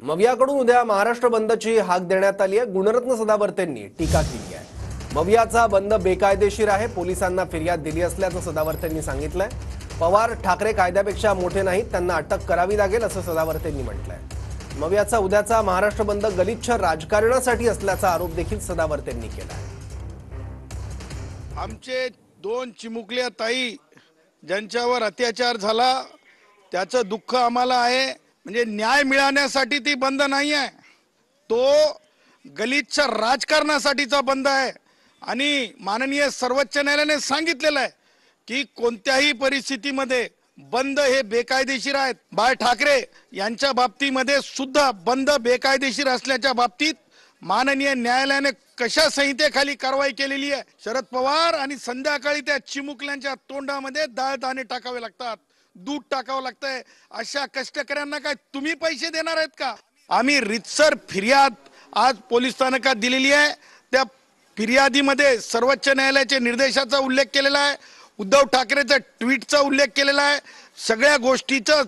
मवियाकडून उद्या महाराष्ट्र बंदची हाक देण्यात आली आहे। गुणरत्न सदावर्तेंनी टीका केली आहे। मवियाचा बंद बेकायदेशीर आहे, पोलिसांना फिर्याद दिली असल्याचं सदावर्तेंनी सांगितलंय। पवार ठाकरे कायद्यापेक्षा मोठे नाहीत, त्यांना अटक करावी लागेल असं सदावर्तेंनी म्हटलंय। मवियाचा उद्याचा महाराष्ट्र बंद गलिच्छ राजकारणासाठी असल्याचा आरोप देखील सदावर्तेंनी केलाय। आमचे दोन चिमुकल्या ताई ज्यांच्यावर अत्याचार झाला त्याचं दुःख आम्हाला आहे। म्हणजे न्याय मिळण्यासाठी ती बंद नाही आहे, तो गलिच्छ राजकारणासाठीचा बंद आहे। आणि माननीय सर्वोच्च न्यायालयाने सांगितलेलं आहे की कोणत्याही परिस्थितीमध्ये बंद हे बेकायदेशीर आहेत। बाळ ठाकरे यांच्या बाबतीमध्ये सुद्धा बंद बेकायदेशीर असल्याच्या बाबतीत माननीय न्यायालयाने कशा संहितेखाली कारवाई केलेली आहे। शरद पवार आणि संध्याकाळी त्या चिमुकल्यांच्या तोंडामध्ये दाणे टाकावे लागतात, दूध टाकावं लागतंय। अशा कष्टकऱ्यांना काय तुम्ही पैसे देणार आहेत का? आम्ही रितसर फिर्याद आज पोलीस स्थानकात दिलेली आहे। त्या फिर्यादीमध्ये सर्वोच्च न्यायालयाच्या निर्देशाचा उल्लेख केलेला आहे, उद्धव ठाकरेच्या ट्विटचा उल्लेख केलेला आहे। सगळ्या गोष्टीचं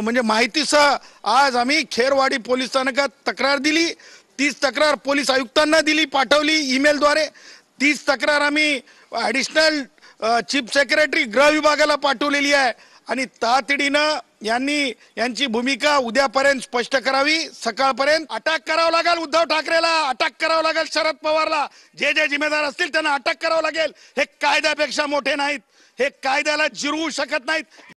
म्हणजे माहितीसह आज आम्ही खेरवाडी पोलीस स्थानकात तक्रार दिली। तीच तक्रार पोलीस आयुक्तांना दिली, पाठवली ईमेलद्वारे। तीच तक्रार आम्ही ॲडिशनल चीफ सेक्रेटरी गृह विभागाला पाठवलेली आहे। आणि तातडीनं यांची भूमिका उद्यापर्यंत स्पष्ट करावी। सकाळपर्यंत अटक करावं लागेल उद्धव ठाकरेला, अटक करावं लागेल शरद पवारला, जे जे जिम्मेदार असतील त्यांना अटक करावं लागेल। हे कायद्यापेक्षा मोठे नाहीत, हे कायद्याला जिरवू शकत नाहीत।